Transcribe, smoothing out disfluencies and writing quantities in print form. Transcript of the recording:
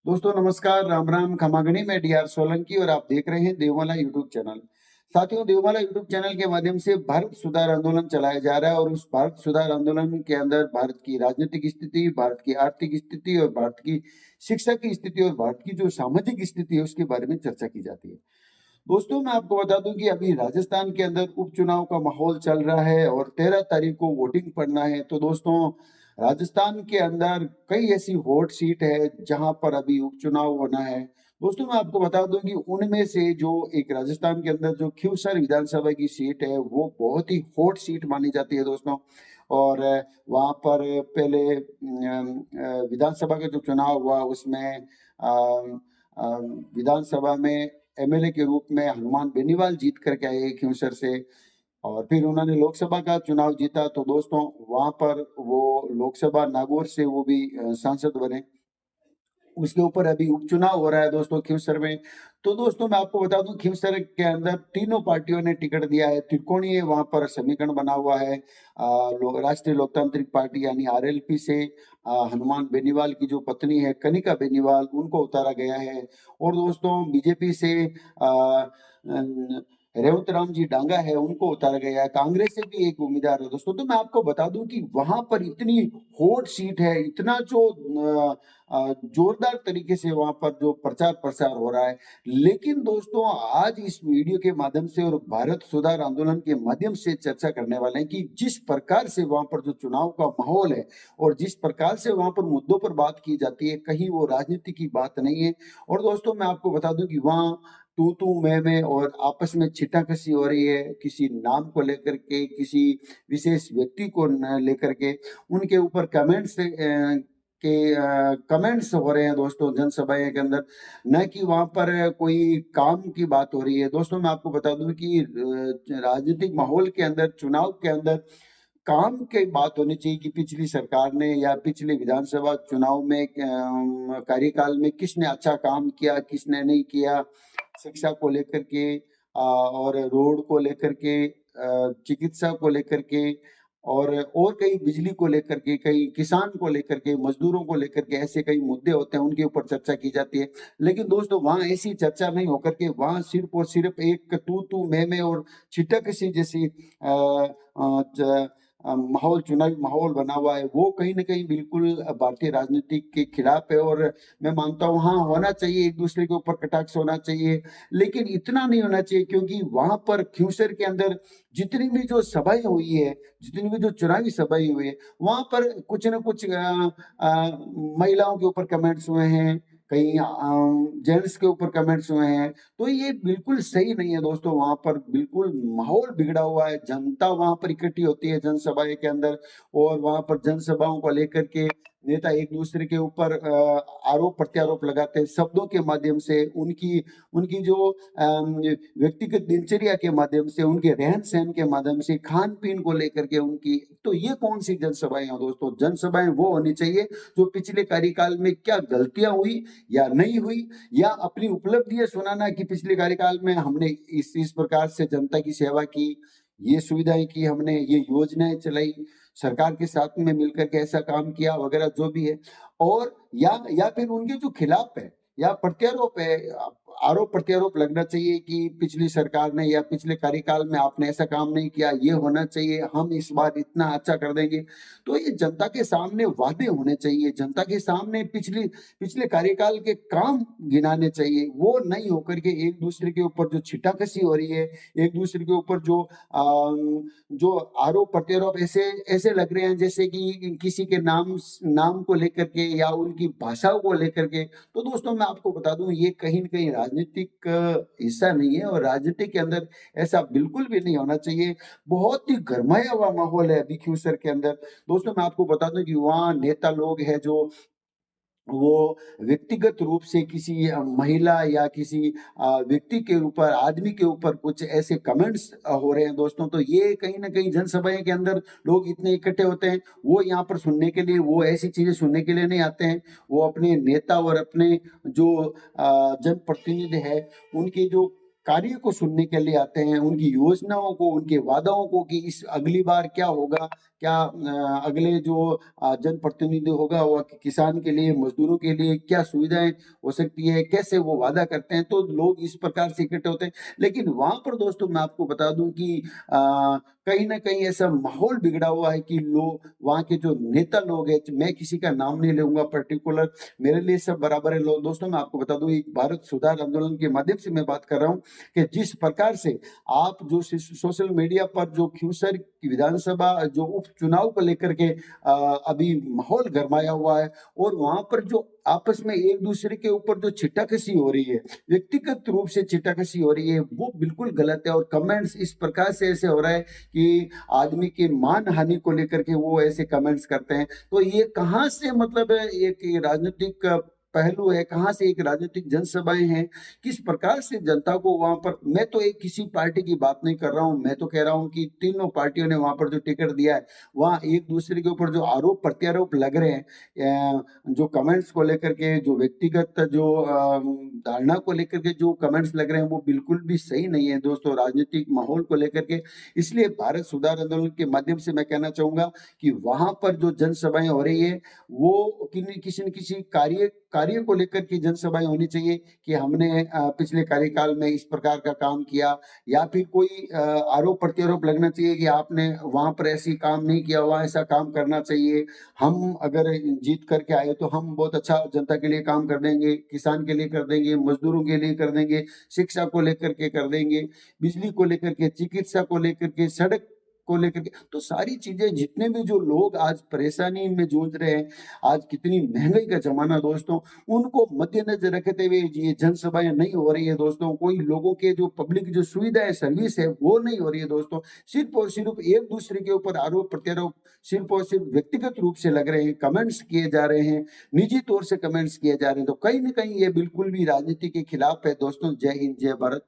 दोस्तों नमस्कार, राम राम, खमागणी में डीआर सोलंकी और आप देख रहे हैं देवमाला यूट्यूब चैनल। साथियों, देवमाला यूट्यूब चैनल के माध्यम से भारत सुधार आंदोलन चलाया जा रहा है और उस भारत सुधार आंदोलन के अंदर भारत की राजनीतिक स्थिति, भारत की आर्थिक स्थिति और भारत की शिक्षा की स्थिति और भारत की जो सामाजिक स्थिति है उसके बारे में चर्चा की जाती है। दोस्तों मैं आपको बता दूं कि अभी राजस्थान के अंदर उपचुनाव का माहौल चल रहा है और 13 तारीख को वोटिंग पड़ना है। तो दोस्तों राजस्थान के अंदर कई ऐसी हॉट सीट है जहां पर अभी उपचुनाव होना है। दोस्तों मैं आपको बता दूं कि उनमें से जो एक राजस्थान के अंदर जो खींवसर विधानसभा की सीट है वो बहुत ही हॉट सीट मानी जाती है दोस्तों। और वहां पर पहले विधानसभा का जो चुनाव हुआ उसमें विधानसभा में एमएलए के रूप में हनुमान बेनीवाल जीत करके आए खींवसर से। और फिर उन्होंने लोकसभा का चुनाव जीता तो दोस्तों वहां पर वो लोकसभा नागौर से वो भी सांसद बने। उसके ऊपर अभी उपचुनाव हो रहा है दोस्तों खींवसर में। तो दोस्तों मैं आपको बता दूं खींवसर के अंदर तीनों पार्टियों ने टिकट दिया है। त्रिकोणीय वहां पर समीकरण बना हुआ है। राष्ट्रीय लोकतांत्रिक पार्टी यानी आरएलपी से हनुमान बेनीवाल की जो पत्नी है कनिका बेनीवाल उनको उतारा गया है। और दोस्तों बीजेपी से रेवंत राम जी डांगा है उनको उतारा गया है। कांग्रेस से भी एक उम्मीदवार है दोस्तों। तो मैं आपको बता दूं कि वहां पर इतनी हॉट सीट है, इतना जो जोरदार तरीके से वहां पर जो प्रचार प्रसार हो रहा है। लेकिन दोस्तों आज इस वीडियो के माध्यम से और भारत सुधार आंदोलन के माध्यम से चर्चा करने वाले हैं कि जिस प्रकार से वहां पर जो चुनाव का माहौल है और जिस प्रकार से वहां पर मुद्दों पर बात की जाती है कहीं वो राजनीति की बात नहीं है। और दोस्तों मैं आपको बता दूं कि वहाँ तू मैं और आपस में छिटाकशी हो रही है किसी नाम को लेकर के, किसी विशेष व्यक्ति को लेकर के। उनके ऊपर कमेंट्स हो रहे हैं दोस्तों जनसभाएं के अंदर, न कि वहां पर कोई काम की बात हो रही है। दोस्तों मैं आपको बता दूं कि राजनीतिक माहौल के अंदर, चुनाव के अंदर काम की बात होनी चाहिए कि पिछली सरकार ने या पिछले विधानसभा चुनाव में कार्यकाल में किसने अच्छा काम किया, किसने नहीं किया। शिक्षा को लेकर के और रोड को लेकर के, चिकित्सा को लेकर के और कई बिजली को लेकर के, कई किसान को लेकर के, मजदूरों को लेकर के, ऐसे कई मुद्दे होते हैं उनके ऊपर चर्चा की जाती है। लेकिन दोस्तों वहां ऐसी चर्चा नहीं होकर के वहां सिर्फ और सिर्फ एक तू मैं और छिटकसी जैसी माहौल, चुनावी माहौल बना हुआ है। वो कहीं न कहीं बिल्कुल भारतीय राजनीति के खिलाफ है। और मैं मानता हूँ हाँ, होना चाहिए, एक-दूसरे के ऊपर कटाक्ष होना चाहिए, लेकिन इतना नहीं होना चाहिए क्योंकि वहाँ पर खींवसर के अंदर जितनी भी जो सभाएँ हुई है, जितनी भी जो चुनावी सभाएँ हुई है, वहाँ पर कुछ न कुछ महिलाओं के ऊपर कमेंट्स हुए हैं, कहीं जेंट्स के ऊपर कमेंट्स हुए हैं। तो ये बिल्कुल सही नहीं है दोस्तों। वहाँ पर बिल्कुल माहौल बिगड़ा हुआ है। जनता वहाँ पर इकट्ठी होती है जनसभाएँ के अंदर और वहाँ पर जनसभाओं को लेकर के नेता एक-दूसरे के ऊपर आरोप-प्रत्यारोप लगाते हैं शब्दों के माध्यम से, उनकी उनकी जो व्यक्तिगत दिनचर्या के माध्यम से, उनके रहन-सहन के माध्यम से, खान-पीन को लेकर के उनकी। तो ये कौन-सी जनसभाएँ हैं दोस्तों? जनसभाएँ वो होनी चाहिए जो पिछले कार्यकाल में क्या गलतियाँ हुई या नहीं हुई, या अपनी उपलब्धियाँ सुनाना कि पिछले कार्यकाल में हमने इस प्रकार से जनता की सेवा की, ये सुविधाएँ की हमने, ये योजनाएँ चलाई, सरकार के साथ में मिलकर के ऐसा काम किया वगैरह जो भी है। और या फिर उनके जो खिलाफ है या प्रत्यारोप है, आरोप प्रत्यारोप लगना चाहिए कि पिछली सरकार ने या पिछले कार्यकाल में आपने ऐसा काम नहीं किया, ये होना चाहिए, हम इस बार इतना अच्छा कर देंगे। तो ये जनता के सामने वादे होने चाहिए, जनता के सामने पिछले कार्यकाल के काम गिनाने चाहिए। वो नहीं होकर के एक-दूसरे के ऊपर जो छिटाकशी हो रही है, एक-दूसरे के ऊपर जो आरोप प्रत्यारोप ऐसे ऐसे लग रहे हैं जैसे कि किसी के नाम को लेकर के या उनकी भाषाओं को लेकर के। तो दोस्तों मैं आपको बता दूं ये कहीं न कहीं राजनीतिक हिस्सा नहीं है और राजनीति के अंदर ऐसा बिल्कुल भी नहीं होना चाहिए। बहुत ही गरमाया हुआ माहौल है अभी खींवसर के अंदर। दोस्तों मैं आपको बता दूं कि वहाँ नेता लोग हैं जो वो व्यक्तिगत रूप से किसी महिला या किसी व्यक्ति के ऊपर, आदमी के ऊपर कुछ ऐसे कमेंट्स हो रहे हैं दोस्तों। तो ये कहीं न कहीं जनसभाएँ के अंदर लोग इतने इकट्ठे होते हैं, वो यहाँ पर सुनने के लिए, वो ऐसी चीज़ें सुनने के लिए नहीं आते हैं। वो अपने नेता और अपने जो जनप्रतिनिधि है, उनकी जो कार्य को सुनने के लिए आते हैं, उनकी योजनाओं को, उनके वादाओं को कि इस अगली बार क्या होगा, क्या अगले जो जनप्रतिनिधि होगा वो किसान के लिए, मज़दूरों के लिए क्या सुविधाएँ हो सकती है, कैसे वो वादा करते हैं, तो लोग इस प्रकार से इकट्ठे होते हैं। लेकिन वहाँ पर दोस्तों मैं आपको बता दूँ कि कहीं न कहीं ऐसा माहौल बिगड़ा हुआ है कि लोग वहाँ के जो नेता लोग हैं, मैं किसी का नाम नहीं लूँगा पर्टिकुलर, मेरे लिए सब बराबर है। लो दोस्तों मैं आपको बता दूँ, एक भारत सुधार आंदोलन के माध्यम से मैं बात कर रहा हूँ कि जिस प्रकार से आप जो सोशल मीडिया पर जो खींवसर की विधानसभा जो उपचुनाव को लेकर के अभी माहौल गरमाया हुआ है और वहाँ पर जो आपस में एक-दूसरे के ऊपर जो छिट्टाकशी हो रही है, व्यक्तिगत रूप से छिट्टाकशी हो रही है, वो बिल्कुल गलत है और कमेंट्स इस प्रकार से ऐसे हो रहा है कि आदमी की मान-हानि को लेकर के वो ऐसे कमेंट्स करते हैं। तो ये कहाँ से मतलब एक ये राजनीतिक पहलू है, कहाँ से एक राजनीतिक जनसभाएँ हैं, किस प्रकार से जनता को वहाँ पर मैं तो एक किसी पार्टी की बात नहीं कर रहा हूँ, मैं तो कह रहा हूँ कि तीनों पार्टियों ने वहाँ पर जो टिकट दिया है, वहाँ एक-दूसरे के ऊपर जो आरोप-प्रत्यारोप लग रहे हैं जो कमेंट्स को लेकर के, जो व्यक्तिगत जो धारणा को लेकर के जो कमेंट्स लग रहे हैं, वो बिल्कुल भी सही नहीं है दोस्तों, राजनीतिक माहौल को लेकर के। इसलिए भारत सुधार आंदोलन के माध्यम से मैं कहना चाहूँगा कि वहाँ पर जो जनसभाएँ हो रही है, वो किसी न किसी कार्य कार्य को लेकर के जनसभाएँ होनी चाहिए कि हमने पिछले कार्यकाल में इस प्रकार का काम किया या फिर कोई आरोप-प्रत्यारोप लगना चाहिए कि आपने वहाँ पर ऐसी काम नहीं किया, वहाँ ऐसा काम करना चाहिए। हम अगर जीत करके आए तो हम बहुत अच्छा जनता के लिए काम कर देंगे, किसान के लिए कर देंगे, मज़दूरों के लिए कर देंगे, शिक्षा को लेकर के कर देंगे, बिजली को लेकर के, चिकित्सा को लेकर के, सड़क को लेकर के, तो सारी चीज़ें जितने भी जो लोग आज परेशानी में जूझ रहे हैं, आज कितनी महँगाई का ज़माना दोस्तों, उनको मद्देनज़र रखते हुए ये जनसभाएँ नहीं हो रही है दोस्तों, कोई लोगों के जो पब्लिक जो सुविधा है, सर्विस है, वो नहीं हो रही है दोस्तों। सिर्फ़ और सिर्फ़ एक-दूसरे के ऊपर आरोप-प्रत्यारोप सिर्फ़ और सिर्फ़ व्यक्तिगत रूप से लग रहे हैं, कमेंट्स किए जा रहे हैं, निजी तौर से कमेंट्स किए जा रहे हैं, तो कहीं न कहीं ये बिल्कुल भी राजनीति के खिलाफ है दोस्तों। जय हिंद, जय भारत।